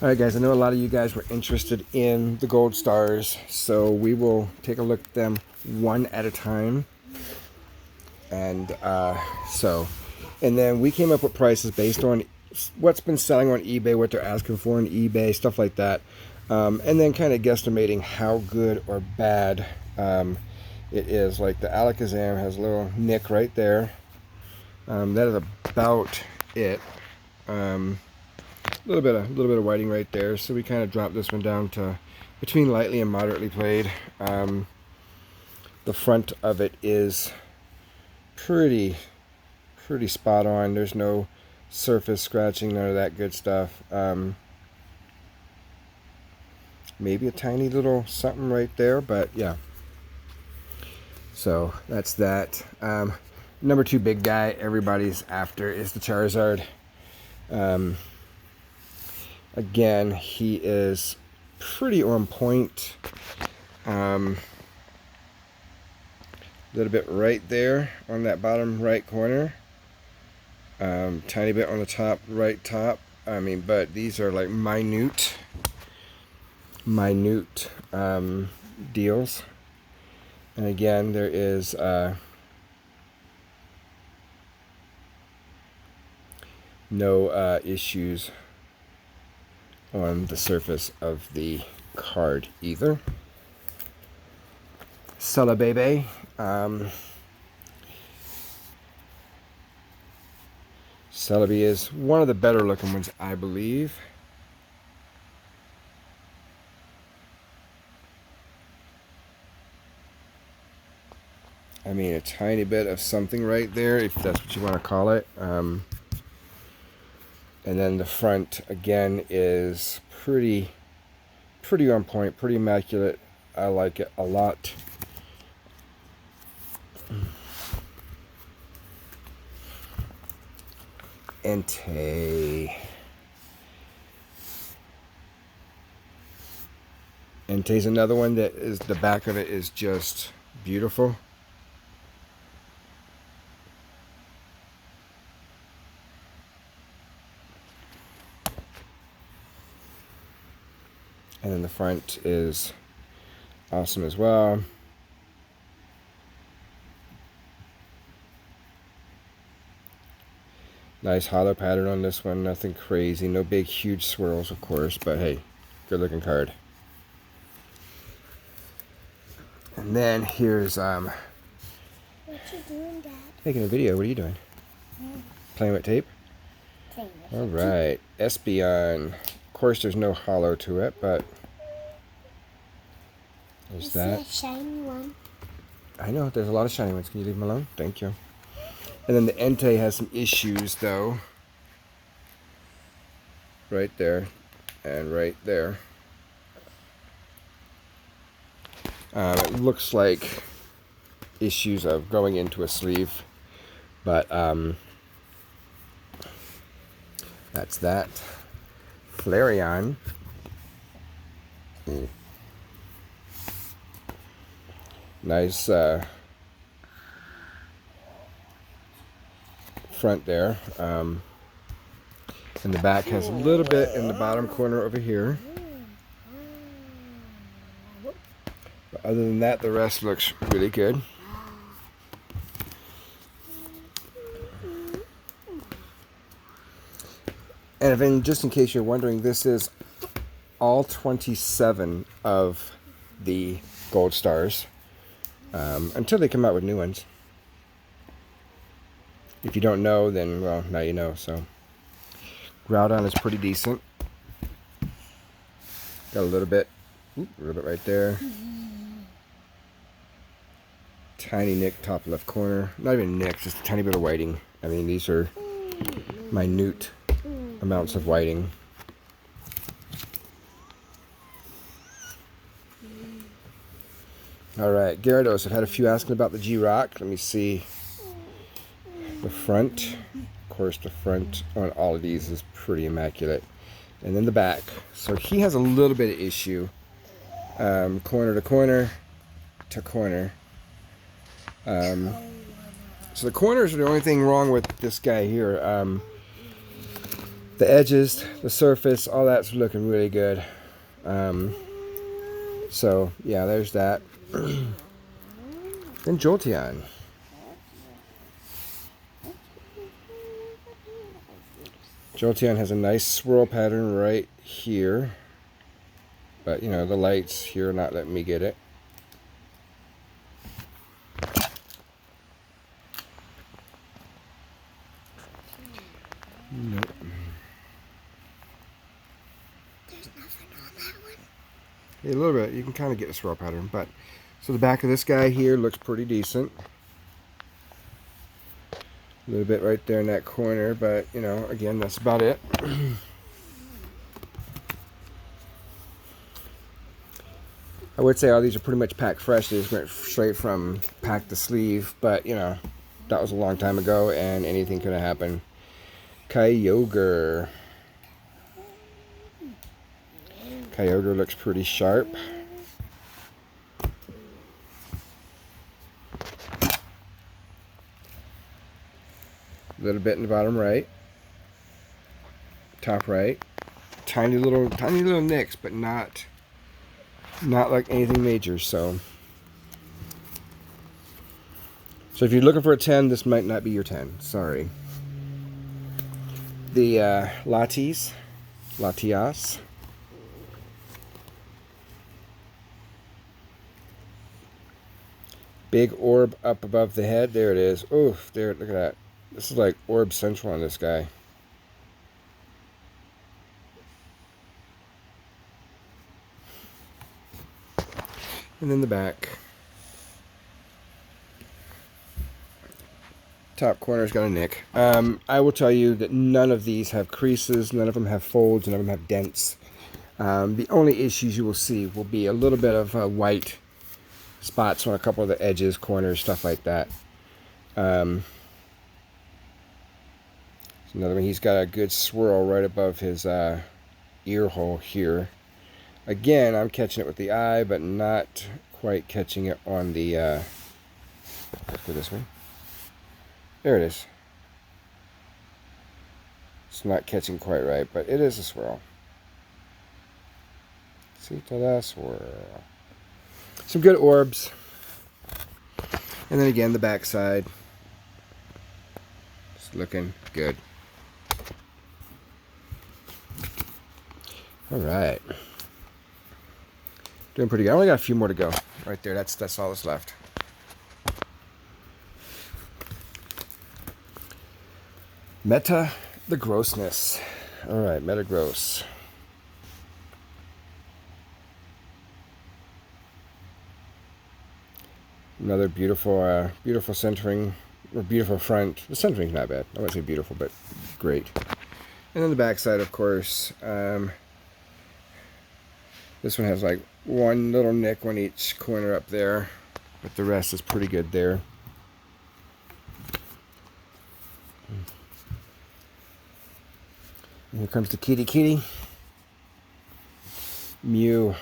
Alright guys, I know a lot of you guys were interested in the gold stars, so we will take a look at them one at a time. And and then we came up with prices based on what's been selling on eBay, what they're asking for on eBay, stuff like that. And then kind of guesstimating how good or bad it is. Like the Alakazam has a little nick right there. That is about it. A little bit of whiting right there, so we kind of dropped this one down to between lightly and moderately played. The front of it is pretty spot on. There's no surface scratching, none of that good stuff. Maybe a tiny little something right there, but yeah. So that's that. Number 2 big guy everybody's after is the Charizard. Again, he is pretty on point. A little bit right there on that bottom right corner. Tiny bit on the top, right top. But these are like minute deals. And again, there is no issues on the surface of the card either. Celebi. Celebi is one of the better looking ones, I believe. A tiny bit of something right there, if that's what you want to call it. And then the front, again, is pretty on point, pretty immaculate. I like it a lot. Entei's another one that is, the back of it is just beautiful. And then the front is awesome as well. Nice hollow pattern on this one, nothing crazy, no big huge swirls of course, but hey, good looking card. And then here's What you doing, Dad? Making a video. What are you doing? Playing with tape? Alright, Espeon. Of course there's no hollow to it, but there's that. A shiny one. I know, there's a lot of shiny ones. Can you leave them alone? Thank you. And then the Entei has some issues though. Right there and right there. It looks like issues of going into a sleeve, but that's that. Flareon. Nice front there. And the back has a little bit in the bottom corner over here. But other than that, the rest looks really good. And just in case you're wondering, this is all 27 of the gold stars until they come out with new ones. If you don't know, then, well, now you know. So Groudon is pretty decent. Got a little bit right there. Tiny nick top left corner. Not even nick, just a tiny bit of whiting. These are minute amounts of whiting. Alright, Gyarados. I've had a few asking about the G-Rock. Let me see the front. Of course, the front on all of these is pretty immaculate. And then the back. So he has a little bit of issue. Corner to corner to corner. So the corners are the only thing wrong with this guy here. The edges, the surface, all that's looking really good. So yeah, there's that. Then Jolteon. Jolteon has a nice swirl pattern right here. But, you know, the lights here are not letting me get it. Nope. There's nothing on that one. Yeah, a little bit. You can kind of get a swirl pattern. But, so the back of this guy here looks pretty decent. A little bit right there in that corner. But, you know, again, that's about it. I would say all these are pretty much packed fresh. They just went straight from pack to sleeve. But, you know, that was a long time ago and anything could have happened. Kyogre. Kyogre looks pretty sharp. A little bit in the bottom right. Top right. Tiny little nicks, but not like anything major. So if you're looking for a 10, this might not be your 10. Sorry. The Latias. Big orb up above the head. There it is. Oof, there, look at that. This is like orb central on this guy. And then the back. Top corner's got a nick. I will tell you that none of these have creases, none of them have folds, none of them have dents. The only issues you will see will be a little bit of white spots on a couple of the edges, corners, stuff like that. Another one, he's got a good swirl right above his ear hole here. Again, I'm catching it with the eye, but not quite catching it on the... let's go this way. There it is. It's not catching quite right, but it is a swirl. See, ta-da, swirl. Some good orbs. And then again, the back side. It's looking good. All right. Doing pretty good. I only got a few more to go. Right there, that's all that's left. Meta the grossness. All right, Meta gross. Another beautiful, beautiful centering, or beautiful front. The centering's not bad. I wouldn't say beautiful, but great. And then the back side, of course. This one has like one little nick on each corner up there, but the rest is pretty good there. And here comes the kitty. Mew.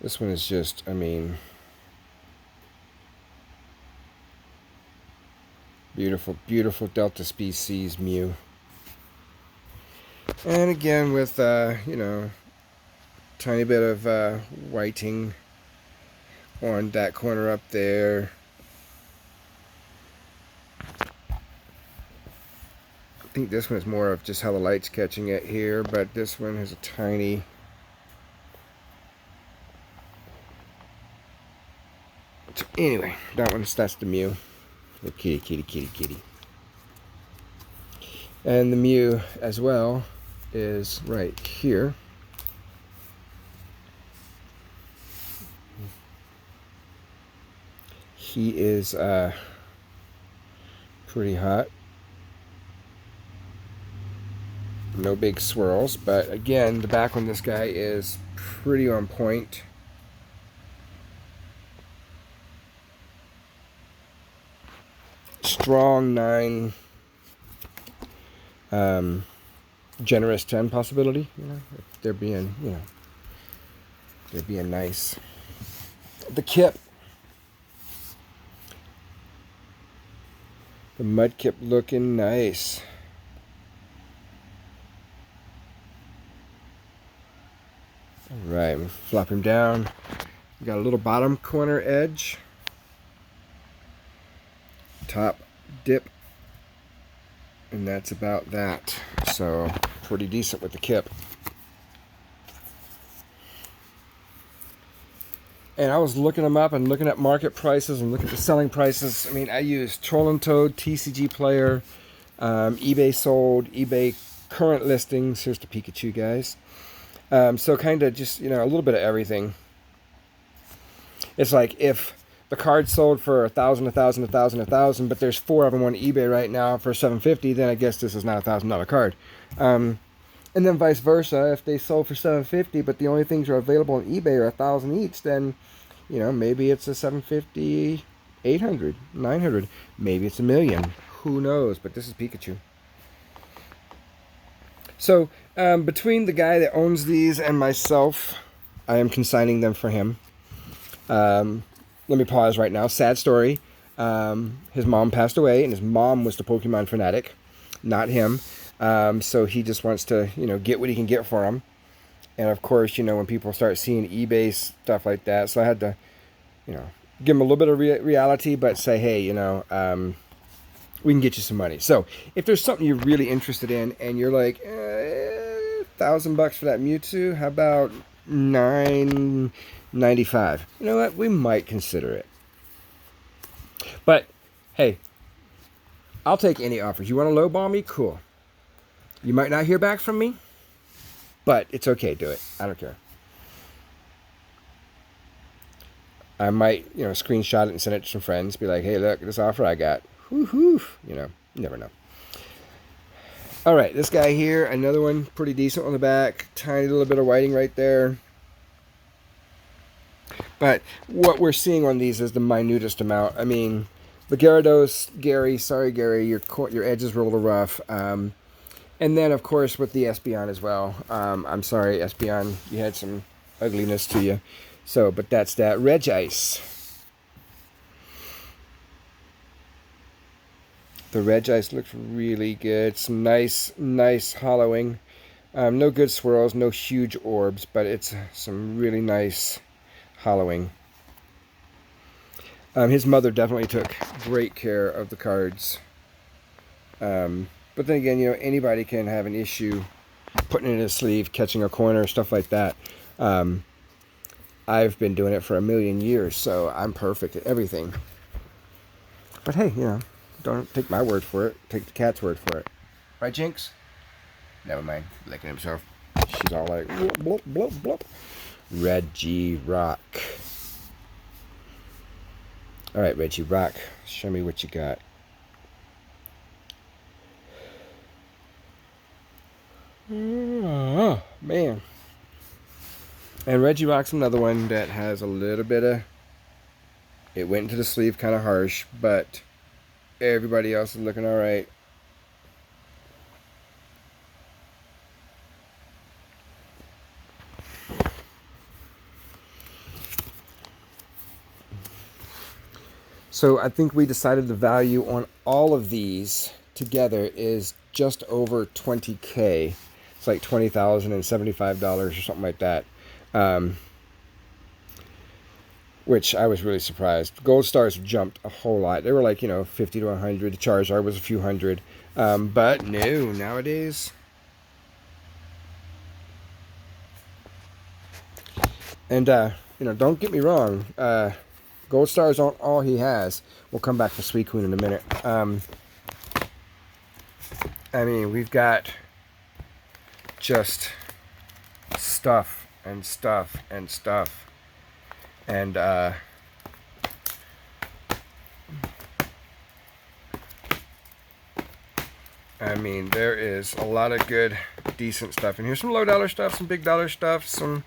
This one is just, I mean, beautiful, beautiful Delta species Mew. And again with, you know, tiny bit of whiting on that corner up there. I think this one is more of just how the light's catching it here, but this one has a tiny... So anyway, that's the Mew. The kitty. And the Mew as well is right here. He is pretty hot. No big swirls, but again, the back on this guy is pretty on point. Strong 9, generous 10 possibility. You know, if they're being, you know, they're being nice. The Kip. The Mudkip looking nice. Alright, we'll flop him down. We got a little bottom corner edge. Top dip. And that's about that. So, pretty decent with the kip. And I was looking them up and looking at market prices and looking at the selling prices. I mean, I used Troll and Toad, TCG Player, eBay sold, eBay current listings. Here's the Pikachu, guys. So kind of just, you know, a little bit of everything. It's like if the card sold for $1,000, but there's 4 of them on eBay right now for $750, then I guess this is not a $1,000 card. And then vice versa, if they sold for $750, but the only things are available on eBay are $1,000 each, then, you know, maybe it's a $750, $800, $900, maybe it's $1 million. Who knows? But this is Pikachu. So between the guy that owns these and myself, I am consigning them for him. Let me pause right now. Sad story. His mom passed away, and his mom was the Pokemon fanatic, not him. So he just wants to, you know, get what he can get for him. And of course, you know, when people start seeing eBay stuff like that, so I had to, you know, give him a little bit of reality, but say, hey, you know, we can get you some money. So if there's something you're really interested in, and you're like, $1,000 for that Mewtwo, how about $9.95? You know what? We might consider it. But hey, I'll take any offers. You want to lowball me? Cool. You might not hear back from me, but it's okay. Do it. I don't care. I might, you know, screenshot it and send it to some friends. Be like, hey, look, this offer I got. Whoo-hoo. You know, you never know. All right, this guy here, another one, pretty decent on the back. Tiny little bit of whiting right there. But what we're seeing on these is the minutest amount. I mean, the Gyarados, Gary, sorry, Gary, your edges were a little rough. And then, of course, with the Espeon as well. I'm sorry, Espeon, you had some ugliness to you. So, but that's that. Regice. The Regice looks really good. Some nice hollowing. No good swirls, no huge orbs, but it's some really nice hollowing. His mother definitely took great care of the cards. But then again, you know, anybody can have an issue putting it in a sleeve, catching a corner, stuff like that. I've been doing it for 1,000,000 years, so I'm perfect at everything. But hey, you know, don't take my word for it. Take the cat's word for it. Right, Jinx? Never mind. Licking himself. She's all like, blop, blop, blop, blop. Reggie Rock. All right, Reggie Rock. Show me what you got. Oh, man. And Reggie Rock's another one that has a little bit of... It went into the sleeve kind of harsh, but everybody else is looking all right. So I think we decided the value on all of these together is just over $20K. It's like $20,075 or something like that. Which I was really surprised. Gold stars jumped a whole lot. They were like, you know, 50 to 100. The Charizard was a few hundred. But no, nowadays. And, you know, don't get me wrong. Gold stars aren't all he has. We'll come back to Suicune in a minute. I mean, we've got just stuff and stuff and stuff. And, I mean, there is a lot of good, decent stuff. And here's some low dollar stuff, some big dollar stuff, some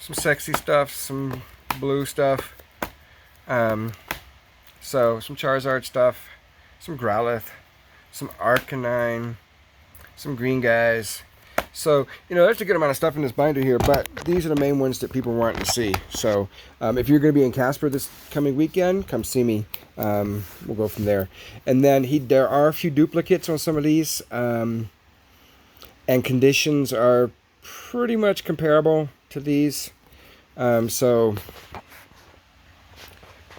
sexy stuff, some blue stuff. So some Charizard stuff, some Growlithe, some Arcanine, some green guys, So, you know, there's a good amount of stuff in this binder here, but these are the main ones that people want to see. So, if you're going to be in Casper this coming weekend, come see me. We'll go from there. And then there are a few duplicates on some of these, and conditions are pretty much comparable to these. So,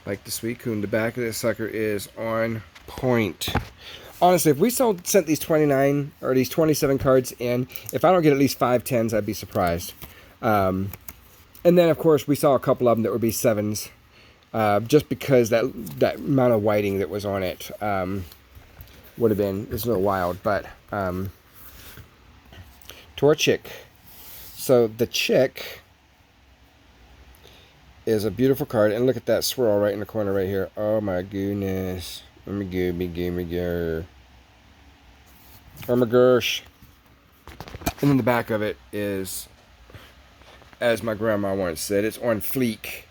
like the Suicune, the back of this sucker is on point. Honestly, if we sent these 29 or these 27 cards in, if I don't get at least 5 10s, I'd be surprised. And then, of course, we saw a couple of them that would be 7s, just because that amount of whiting that was on it would have been, it's a little wild. But Torchic. So the Chick is a beautiful card, and look at that swirl right in the corner right here. Oh my goodness. Oh my gosh. Oh my gosh. And then the back of it is, as my grandma once said, it's on fleek.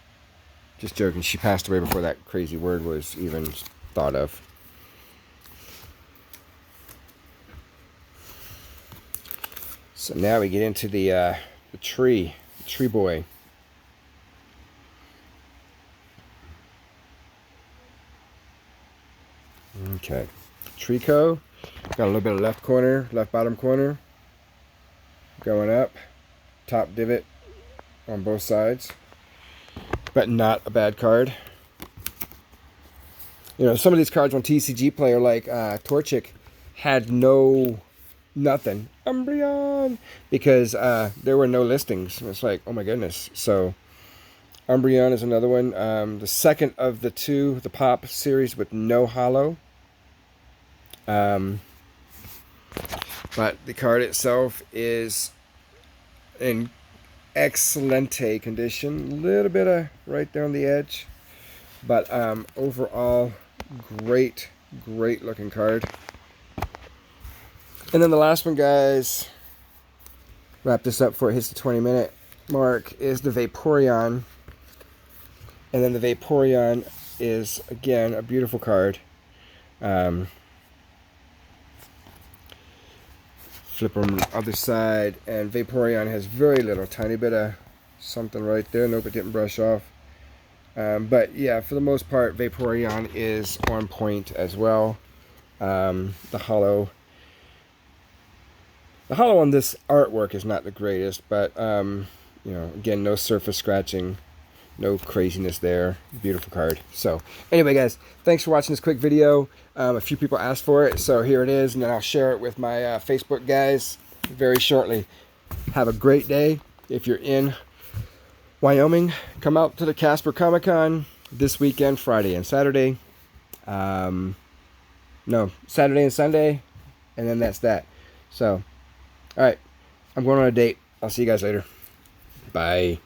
Just joking, she passed away before that crazy word was even thought of. So now we get into the tree boy. Okay, Trico, got a little bit of left bottom corner, going up, top divot on both sides, but not a bad card. You know, some of these cards on TCG Player, like Torchic, had nothing, Umbreon, because there were no listings. It's like, oh my goodness. So Umbreon is another one. The second of the two, the Pop series with no holo. But the card itself is in excellente condition. A little bit of right there on the edge. But overall, great looking card. And then the last one, guys, wrap this up before it hits the 20-minute mark, is the Vaporeon. And then the Vaporeon is, again, a beautiful card. Flip on the other side, and Vaporeon has very little, tiny bit of something right there. Nope, it didn't brush off. But yeah, for the most part, Vaporeon is on point as well. The holo on this artwork is not the greatest, but you know, again, no surface scratching, no craziness there. Beautiful card. So anyway, guys, thanks for watching this quick video. A few people asked for it, so here it is, and then I'll share it with my Facebook guys very shortly. Have a great day. If you're in Wyoming, come out to the Casper Comic-Con this weekend, Friday and Saturday. No, Saturday and Sunday, and then that's that. So, all right, I'm going on a date. I'll see you guys later. Bye.